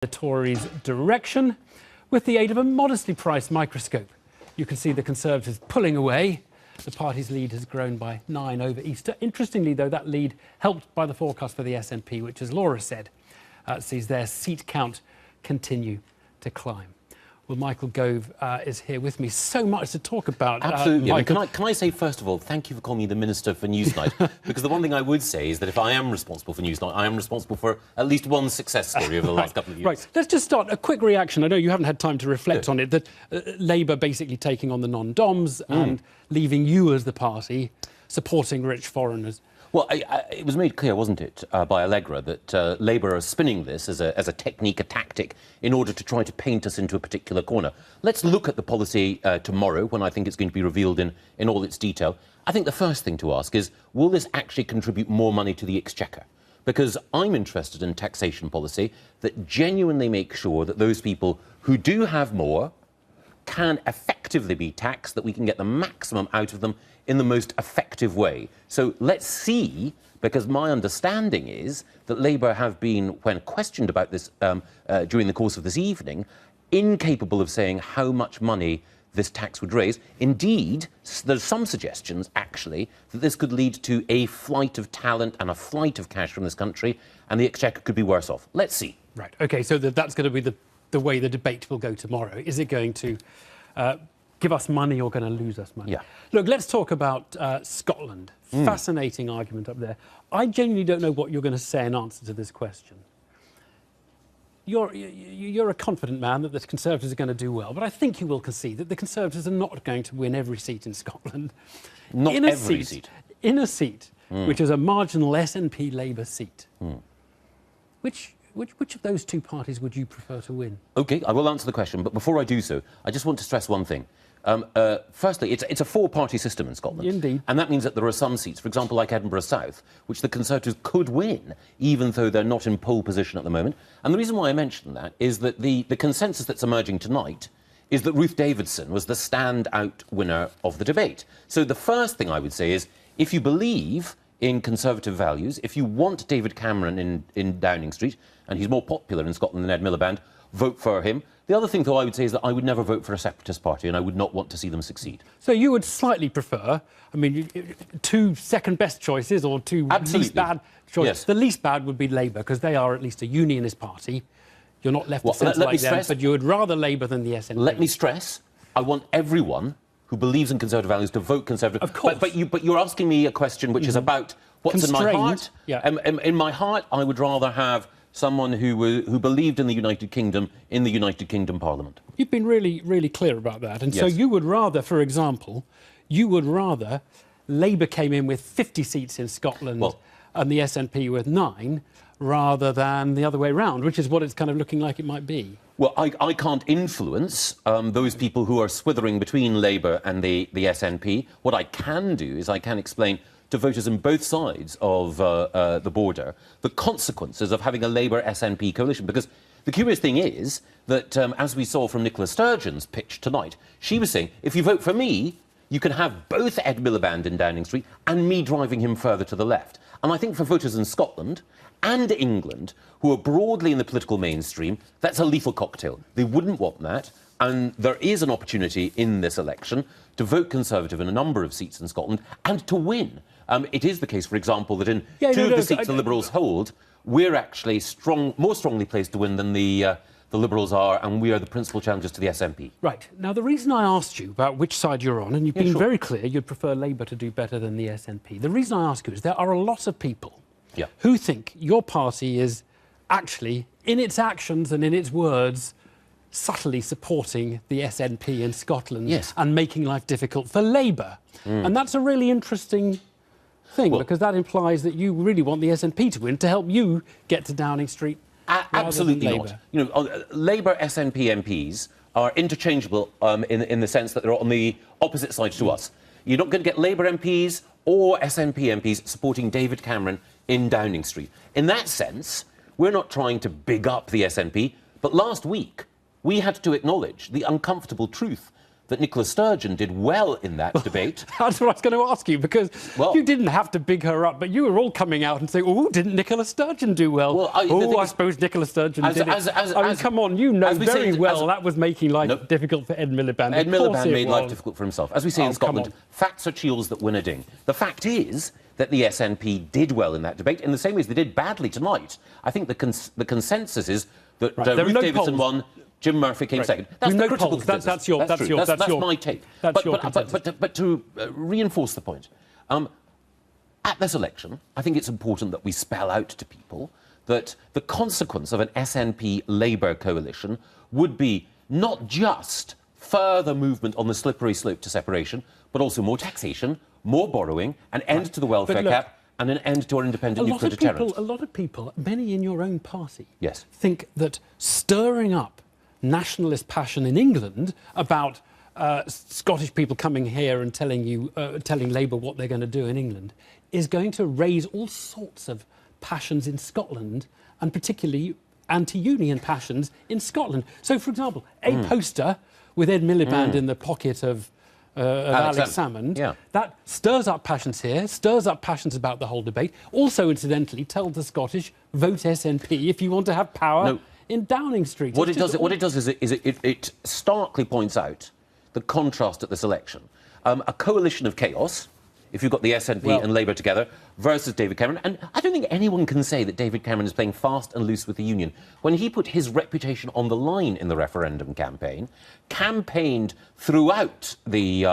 the Tories' direction with the aid of a modestly priced microscope. You can see the Conservatives pulling away. The party's lead has grown by 9 over Easter. Interestingly, though, that lead helped by the forecast for the SNP, which, as Laura said, sees their seat count continue to climb. Well, Michael Gove is here with me. So much to talk about. Absolutely. Can I say, first of all, thank you for calling me the Minister for Newsnight, because the one thing I would say is that if I am responsible for Newsnight, I am responsible for at least one success story over the last couple of years. Right. Let's just start. A quick reaction. I know you haven't had time to reflect on it, that Labour basically taking on the non-Doms and leaving you as the party supporting rich foreigners. Well, it was made clear, wasn't it, by Allegra, that Labour are spinning this as a technique, a tactic, in order to try to paint us into a particular corner. Let's look at the policy tomorrow, when I think it's going to be revealed in all its detail. I think the first thing to ask is, will this actually contribute more money to the Exchequer? Because I'm interested in taxation policy that genuinely makes sure that those people who do have more can effectively be taxed, that we can get the maximum out of them in the most effective way. So let's see, because my understanding is that Labour have been, when questioned about this during the course of this evening, incapable of saying how much money this tax would raise. Indeed, there's some suggestions, actually, that this could lead to a flight of talent and a flight of cash from this country, and the Exchequer could be worse off. Let's see. Right, OK, so that's going to be the way the debate will go tomorrow. Is it going to give us money or going to lose us money? Yeah. Look, let's talk about Scotland. Fascinating argument up there. I genuinely don't know what you're going to say in answer to this question. You're a confident man that the Conservatives are going to do well, but I think you will concede that the Conservatives are not going to win every seat in Scotland. Not every seat. In a seat, which is a marginal SNP Labour seat. Which of those two parties would you prefer to win? OK, I will answer the question, but before I do so, I just want to stress one thing. Firstly, it's a four-party system in Scotland. Indeed. And that means that there are some seats, for example, like Edinburgh South, which the Conservatives could win, even though they're not in pole position at the moment. And the reason why I mention that is that the consensus that's emerging tonight is that Ruth Davidson was the standout winner of the debate. So the first thing I would say is, if you believe in Conservative values, if you want David Cameron in Downing Street, and he's more popular in Scotland than Ed Miliband, vote for him. The other thing, though, I would say is that I would never vote for a separatist party, and I would not want to see them succeed. So you would slightly prefer, I mean, two second-best choices or two least bad choices. Yes. The least bad would be Labour, because they are at least a unionist party. You're not left of centre like them, but you would rather Labour than the SNP. Let me stress, I want everyone who believes in Conservative values to vote Conservative. Of course. But you're asking me a question which is about what's in my heart. Yeah. In my heart, I would rather have someone who believed in the United Kingdom in the United Kingdom Parliament. You've been really, really clear about that. And yes. So you would rather, for example, Labour came in with 50 seats in Scotland and the SNP with 9, rather than the other way round, which is what it's kind of looking like it might be. Well, I can't influence those people who are swithering between Labour and the SNP. What I can do is I can explain to voters on both sides of the border the consequences of having a Labour-SNP coalition. Because the curious thing is that, as we saw from Nicola Sturgeon's pitch tonight, she was saying, if you vote for me, you can have both Ed Miliband in Downing Street and me driving him further to the left. And I think for voters in Scotland and England, who are broadly in the political mainstream, that's a lethal cocktail. They wouldn't want that. And there is an opportunity in this election to vote Conservative in a number of seats in Scotland and to win. It is the case, for example, that in two of the seats the Liberals hold, we're actually more strongly placed to win than the Liberals are, and we are the principal challengers to the SNP. Right. Now, the reason I asked you about which side you're on, and you've been very clear you'd prefer Labour to do better than the SNP. The reason I ask you is there are a lot of people who think your party is actually, in its actions and in its words, subtly supporting the SNP in Scotland and making life difficult for Labour. And that's a really interesting thing, because that implies that you really want the SNP to win to help you get to Downing Street. Absolutely not. You know, Labour SNP MPs are interchangeable in the sense that they're on the opposite side to us. You're not going to get Labour MPs or SNP MPs supporting David Cameron in Downing Street. In that sense, we're not trying to big up the SNP, but last week we had to acknowledge the uncomfortable truth that Nicola Sturgeon did well in that debate. That's what I was going to ask you, because you didn't have to big her up, but you were all coming out and saying, oh, didn't Nicola Sturgeon do well? I suppose Nicola Sturgeon did it. I mean, come on, you know very well that was making life difficult for Ed Miliband. Ed Miliband made life difficult for himself. As we say in Scotland, facts are shields that win a ding. The fact is that the SNP did well in that debate, in the same way as they did badly tonight. I think the consensus is that Ruth Davidson won, Jim Murphy came second. That's the critical consensus. That's my take. But to reinforce the point, at this election, I think it's important that we spell out to people that the consequence of an SNP-Labour coalition would be not just further movement on the slippery slope to separation, but also more taxation, more borrowing, an end to the welfare cap, and an end to our independent nuclear deterrent. A lot of people, many in your own party, think that stirring up nationalist passion in England about Scottish people coming here and telling Labour what they're going to do in England is going to raise all sorts of passions in Scotland, and particularly anti-union passions in Scotland. So, for example, a poster with Ed Miliband in the pocket of Alex Salmond, that stirs up passions here, stirs up passions about the whole debate. Also, incidentally, tells the Scottish, vote SNP if you want to have power in Downing Street. What it does is it starkly points out the contrast at this election. A coalition of chaos, if you've got the SNP and Labour together, versus David Cameron. And I don't think anyone can say that David Cameron is playing fast and loose with the Union. When he put his reputation on the line in the referendum campaign, campaigned throughout the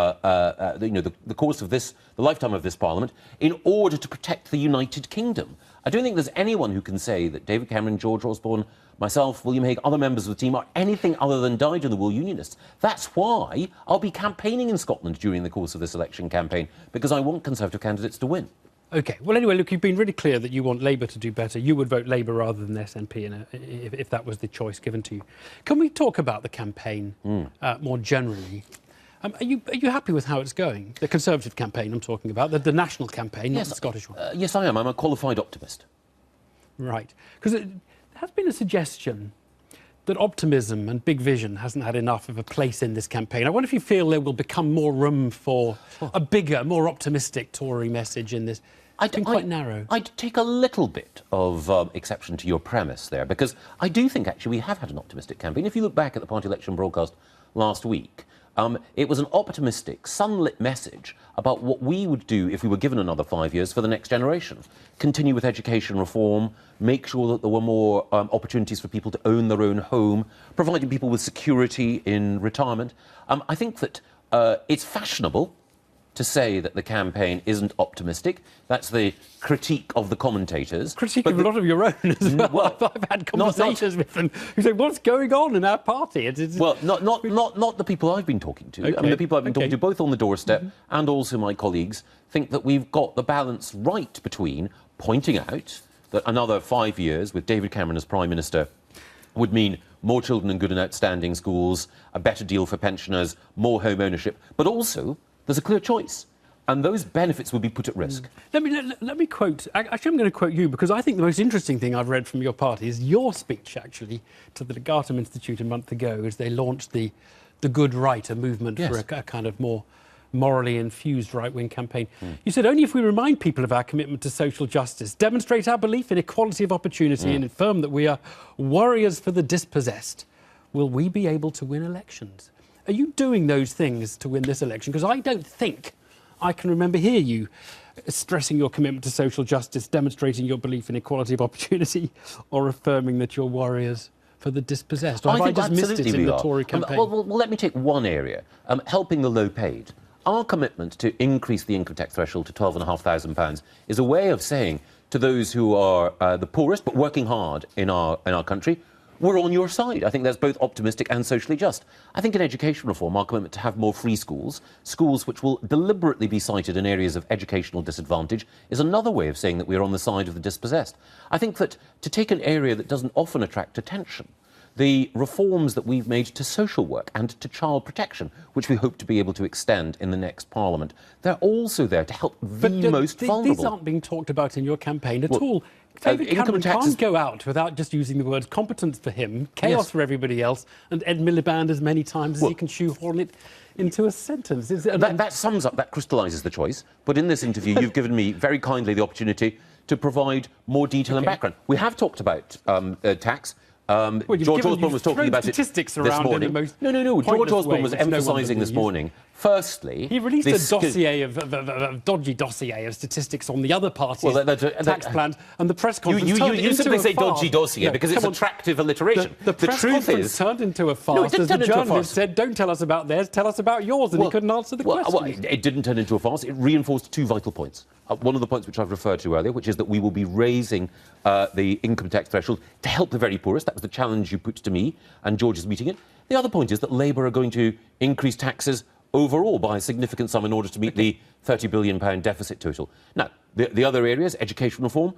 course of the lifetime of this Parliament, in order to protect the United Kingdom. I don't think there's anyone who can say that David Cameron, George Osborne, myself, William Hague, other members of the team are anything other than dyed-in-the-wool unionists. That's why I'll be campaigning in Scotland during the course of this election campaign, because I want Conservative candidates to win. OK. Well, anyway, look, you've been really clear that you want Labour to do better. You would vote Labour rather than SNP if that was the choice given to you. Can we talk about the campaign more generally? Are you happy with how it's going? The Conservative campaign I'm talking about, the national campaign, not the Scottish one. Yes, I am. I'm a qualified optimist. Right. Because there has been a suggestion that optimism and big vision hasn't had enough of a place in this campaign. I wonder if you feel there will become more room for a bigger, more optimistic Tory message in this. It's been quite narrow. I'd take a little bit of exception to your premise there, because I do think, actually, we have had an optimistic campaign. If you look back at the party election broadcast last week, it was an optimistic, sunlit message about what we would do if we were given another 5 years for the next generation. Continue with education reform, make sure that there were more opportunities for people to own their own home, providing people with security in retirement. I think that it's fashionable to say that the campaign isn't optimistic. That's the critique of the commentators. Critique of a lot of your own as well. Well, I've had conversations with them who say, what's going on in our party? Well, not the people I've been talking to. Okay. I mean, the people I've been talking to, both on the doorstep and also my colleagues, think that we've got the balance right between pointing out that another 5 years with David Cameron as Prime Minister would mean more children in good and outstanding schools, a better deal for pensioners, more home ownership, but also there's a clear choice, and those benefits will be put at risk. Let me quote. Actually, I'm going to quote you, because I think the most interesting thing I've read from your party is your speech, actually, to the Legatum Institute a month ago, as they launched the Good Right, a movement for a kind of more morally infused right-wing campaign. You said, only if we remind people of our commitment to social justice, demonstrate our belief in equality of opportunity, and affirm that we are warriors for the dispossessed, will we be able to win elections. Are you doing those things to win this election? Because I don't think I can remember hear you stressing your commitment to social justice, demonstrating your belief in equality of opportunity, or affirming that you're warriors for the dispossessed. Or have I just missed it in the Tory campaign? Well, let me take one area, helping the low-paid. Our commitment to increase the income tax threshold to £12,500 is a way of saying to those who are the poorest but working hard in our country, we're on your side. I think that's both optimistic and socially just. I think in education reform, our commitment to have more free schools, schools which will deliberately be cited in areas of educational disadvantage, is another way of saying that we're on the side of the dispossessed. I think that to take an area that doesn't often attract attention, the reforms that we've made to social work and to child protection, which we hope to be able to extend in the next Parliament. They're also there to help the most vulnerable. These aren't being talked about in your campaign at all. David Cameron can't go out without just using the words competence for him, chaos for everybody else, and Ed Miliband as many times as he can shoehorn it into a sentence. That sums up, that crystallises the choice. But in this interview, you've given me very kindly the opportunity to provide more detail and background. We have talked about tax. George Osborne was talking about it this morning. No. George Osborne was emphasising this morning. Firstly, he released a dossier a dodgy dossier of statistics on the other parties' tax plans, and the press conference you simply say dodgy dossier because it's attractive alliteration. The press conference turned into a farce as the journalist said, "Don't tell us about theirs, tell us about yours," and he couldn't answer the question. Well, it didn't turn into a farce. It reinforced two vital points. One of the points which I've referred to earlier, which is that we will be raising the income tax threshold to help the very poorest. That was the challenge you put to me, and George is meeting it. The other point is that Labour are going to increase taxes overall by a significant sum in order to meet the £30 billion deficit total. Now, the other areas, education reform,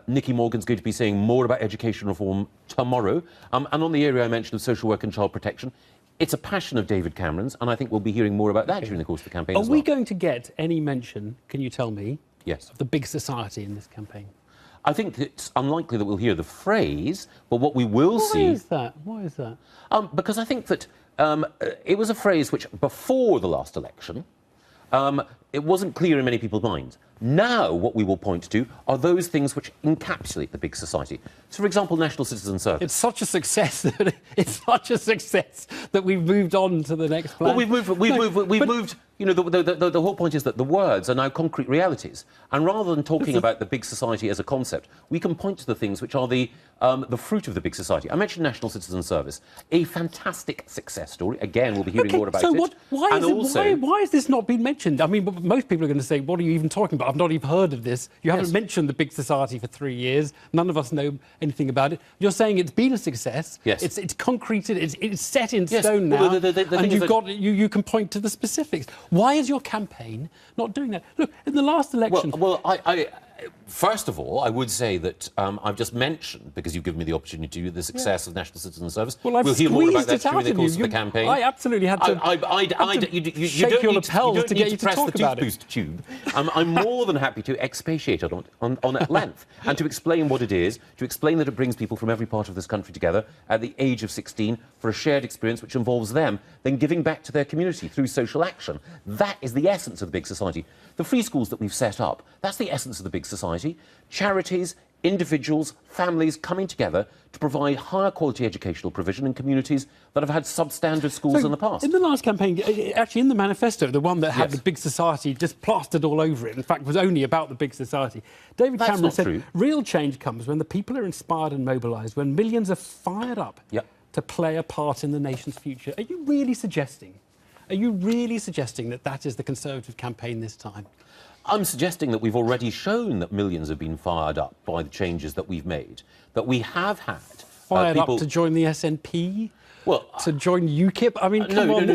Nicky Morgan's going to be saying more about education reform tomorrow. And on the area I mentioned of social work and child protection, it's a passion of David Cameron's, and I think we'll be hearing more about that during the course of the campaign as well. Are we going to get any mention, can you tell me, of the big society in this campaign? I think it's unlikely that we'll hear the phrase, but what we will see... Why is that? Why is that? Because I think that it was a phrase which, before the last election, it wasn't clear in many people's minds. Now, what we will point to are those things which encapsulate the big society. So, for example, National Citizen Service. It's such a success that we've moved on to the next plan. Well, we've moved. You know, the whole point is that the words are now concrete realities. And rather than talking about the big society as a concept, we can point to the things which are the fruit of the big society. I mentioned National Citizen Service, a fantastic success story. Again, we'll be hearing more about it. Why has this not been mentioned? I mean, most people are going to say, what are you even talking about? I've not even heard of this. You haven't mentioned the big society for 3 years. None of us know anything about it. You're saying it's been a success. Yes. It's concreted. It's set in stone now. And you can point to the specifics. Why is your campaign not doing that? Look, in the last election... First of all, I would say that I've just mentioned, because you've given me the opportunity, the success of National Citizen Service. Well, I've hear more about that squeezed it during the out course of of the campaign. I absolutely had to shake your lapels to get you to talk about it. You don't need to press the toothboost tube. I'm more than happy to expatiate on at length and to explain what it is, to explain that it brings people from every part of this country together at the age of 16 for a shared experience which involves them then giving back to their community through social action. That is the essence of the big society. The free schools that we've set up, that's the essence of the big society. Charities, individuals, families coming together to provide higher quality educational provision in communities that have had substandard schools in the past. In the last campaign, actually in the manifesto, the one that had the big society just plastered all over it, in fact, was only about the big society, David Cameron said, real change comes when the people are inspired and mobilised, when millions are fired up to play a part in the nation's future. Are you really suggesting that that is the Conservative campaign this time? I'm suggesting that we've already shown that millions have been fired up by the changes that we've made, that we have had... Fired up to join the SNP? Well... To join UKIP? I mean, come on, I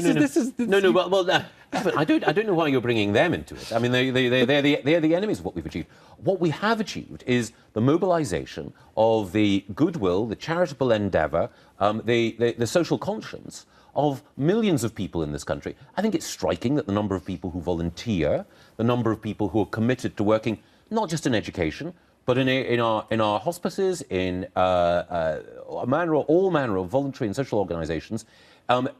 don't know why you're bringing them into it. I mean, they're the enemies of what we've achieved. What we have achieved is the mobilisation of the goodwill, the charitable endeavour, the social conscience of millions of people in this country. I think it's striking that the number of people who volunteer, the number of people who are committed to working not just in education, but in our hospices, in all manner of voluntary and social organisations,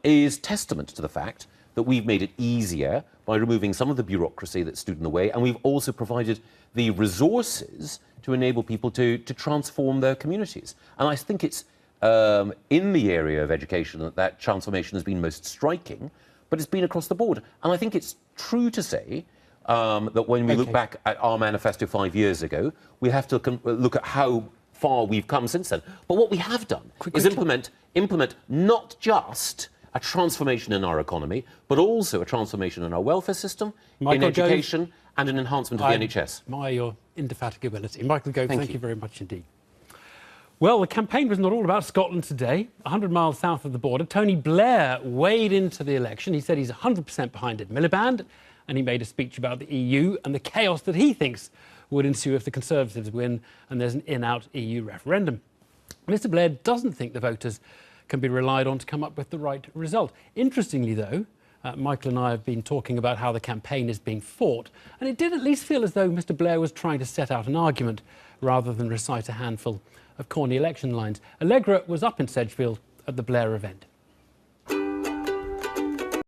is testament to the fact that we've made it easier by removing some of the bureaucracy that stood in the way, and we've also provided the resources to enable people to transform their communities. And I think it's in the area of education that transformation has been most striking, but it's been across the board. And I think it's true to say that when we look back at our manifesto 5 years ago, we have to look at how far we've come since then. But what we have done is implement not just a transformation in our economy, but also a transformation in our welfare system, in education, and an enhancement of the NHS. Admire your indefatigability. Michael Gove, thank you very much indeed. Well, the campaign was not all about Scotland today. 100 miles south of the border, Tony Blair weighed into the election. He said he's 100% behind Ed Miliband, and he made a speech about the EU and the chaos that he thinks would ensue if the Conservatives win and there's an in-out EU referendum. Mr Blair doesn't think the voters can be relied on to come up with the right result. Interestingly, though, Michael and I have been talking about how the campaign is being fought, and it did at least feel as though Mr. Blair was trying to set out an argument rather than recite a handful of corny election lines. Allegra was up in Sedgefield at the Blair event.